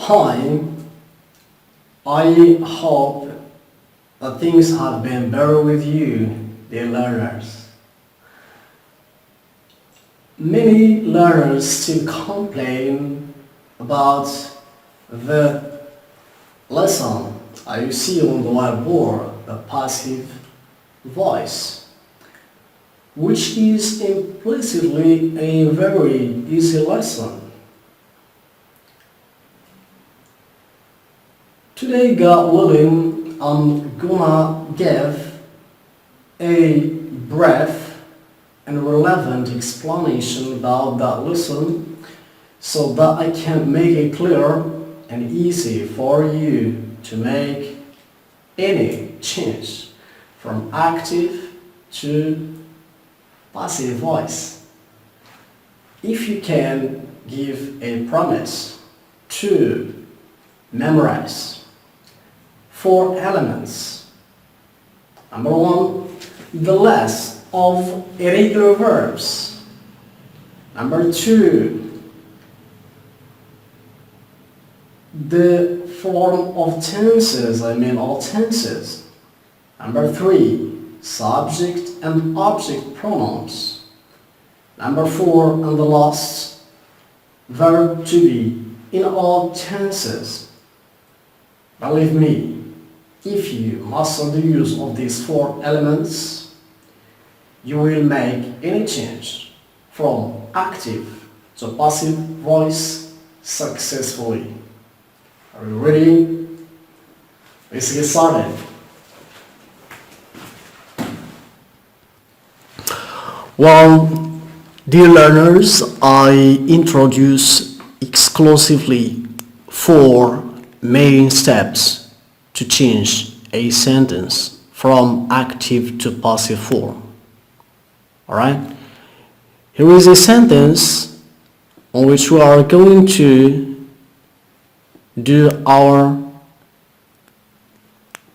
time, I hope that things have been better with you, dear learners. Many learners still complain about the lesson you see on the whiteboard, the passive voice, which is implicitly a very easy lesson. Today, God willing, I'm gonna give a brief and relevant explanation about that lesson so that I can make it clear and easy for you to make any change from active to passive voice. If you can give a promise to memorize 4 elements. Number 1, the list of irregular verbs. Number 2, the form of tenses, all tenses. Number 3, subject and object pronouns. Number 4, and the last, verb to be in all tenses. Believe me, if you master the use of these 4 elements, you will make any change from active to passive voice successfully. Are you ready? Let's get started. Well, dear learners, I introduce exclusively 4 main steps to change a sentence from active to passive form. Alright? Here is a sentence on which we are going to do our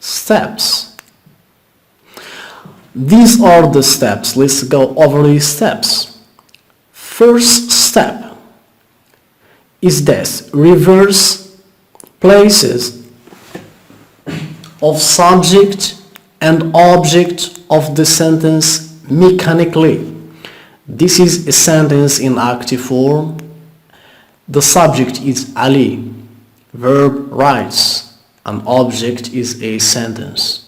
steps. These are the steps. Let's go over these steps. First step is this: reverse places of subject and object of the sentence mechanically. This is a sentence in active form. The subject is Ali, verb writes, and object is a sentence.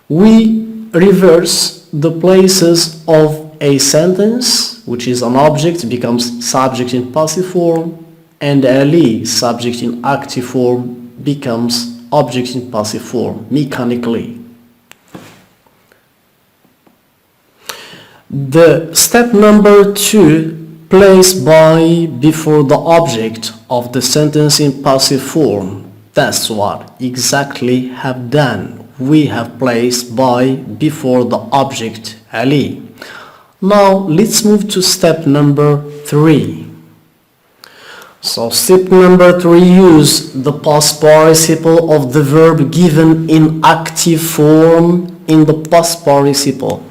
We reverse the places of a sentence, which is an object, becomes subject in passive form, and Ali, subject in active form, becomes object in passive form mechanically. The step number 2, place by before the object of the sentence in passive form. That's what exactly have done. We have placed by before the object Ali. Now let's move to step number 3. So step number 3, use the past participle of the verb given in active form in the past participle.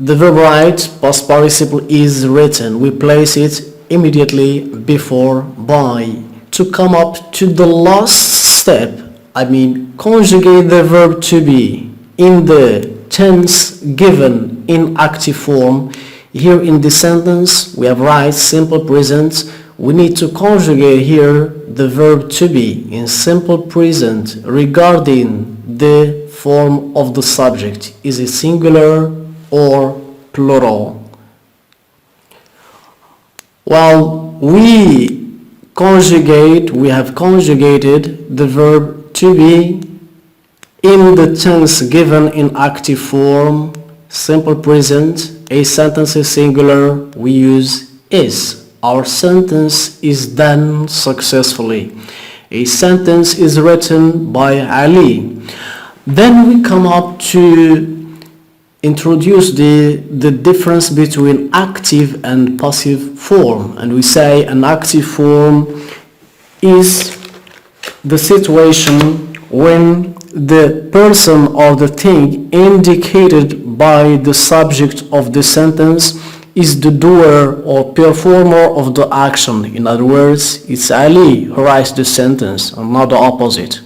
The verb write, past participle is written. We place it immediately before by. To come up to the last step, conjugate the verb to be in the tense given in active form. Here in this sentence, we have write simple present. We need to conjugate here the verb to be in simple present regarding the form of the subject. Is it singular or plural? Well, we have conjugated the verb to be in the tense given in active form, simple present. A sentence is singular, we use is. Our sentence is done successfully. A sentence is written by Ali. Then we come up to introduce the difference between active and passive form. And we say an active form is the situation when the person or the thing indicated by the subject of the sentence is the doer or performer of the action. In other words, it's Ali who writes the sentence and not the opposite.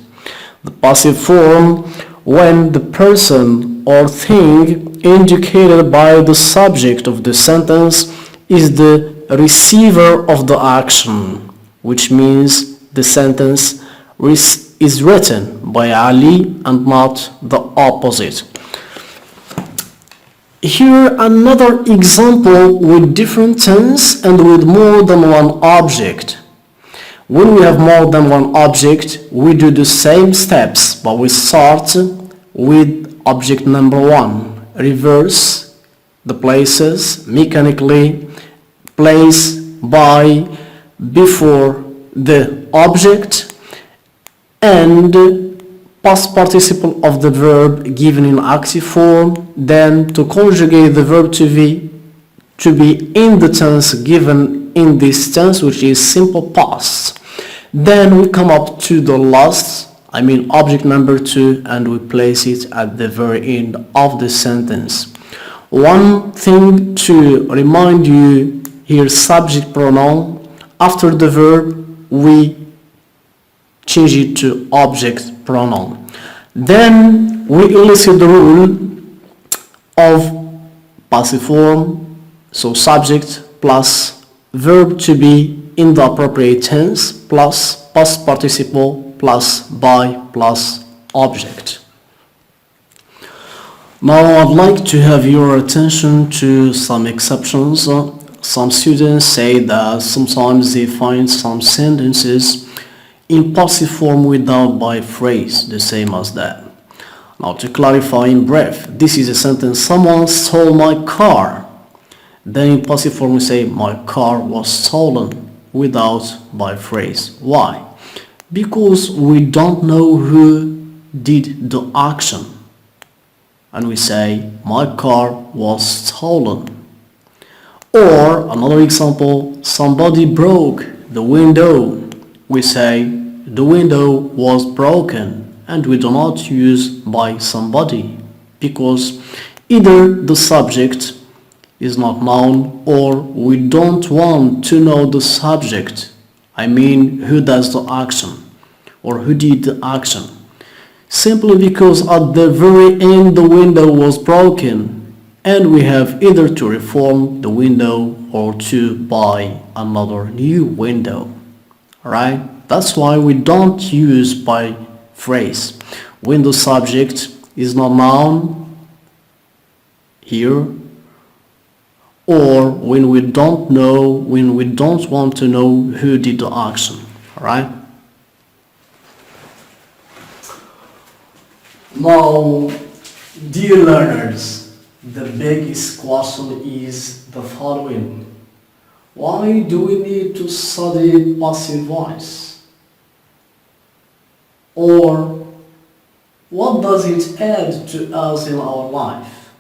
The passive form, when the person or thing indicated by the subject of the sentence is the receiver of the action, which means the sentence is written by Ali and not the opposite. Here another example with different tense and with more than one object. When we have more than one object, we do the same steps, but we start with object number one. Reverse the places mechanically, place by before the object, and past participle of the verb given in active form, then to conjugate the verb to be in the tense given in this tense, which is simple past. Then we come up to the last, object number two, and we place it at the very end of the sentence. One thing to remind you here, subject pronoun, after the verb we change it to object pronoun. Then we elicit the rule of passive form, so subject plus verb to be in the appropriate tense plus past participle plus by plus object. Now I'd like to have your attention to some exceptions. Some students say that sometimes they find some sentences in passive form without by phrase, the same as that. Now to clarify in brief, this is a sentence: someone stole my car. Then in passive form we say my car was stolen without by phrase. Why? Because we don't know who did the action, and we say my car was stolen. Or another example, somebody broke the window. We say the window was broken, and we do not use by somebody because either the subject is not known or we don't want to know the subject, who does the action or who did the action, simply because at the very end the window was broken and we have either to reform the window or to buy another new window. Alright? That's why we don't use by phrase when the subject is not known here, or when we don't want to know who did the action. Alright? Now, dear learners, the biggest question is the following: why do we need to study passive voice? Or what does it add to us in our life?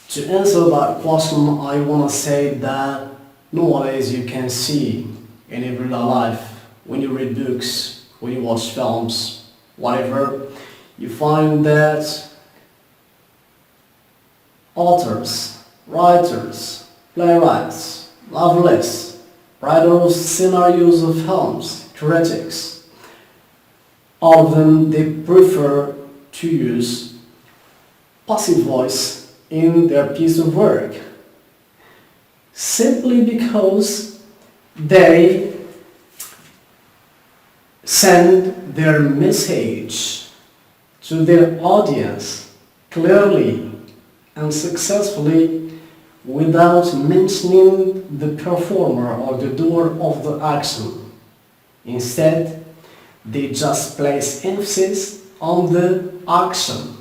To answer that question, I want to say that nowadays you can see in everyday life, when you read books, when you watch films, whatever, you find that authors, writers, playwrights, novelists, writers of scenarios of films, critics, all of them, they prefer to use passive voice in their piece of work, simply because they send their message to their audience clearly and successfully without mentioning the performer or the doer of the action. Instead, they just place emphasis on the action.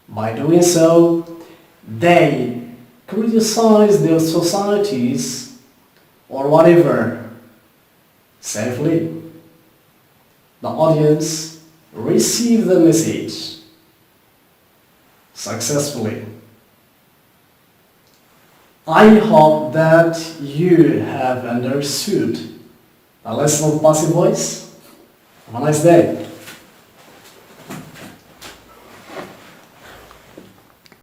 By doing so, they criticize their societies or whatever safely. The audience receives the message successfully. I hope that you have understood the lesson of passive voice. Have a nice day.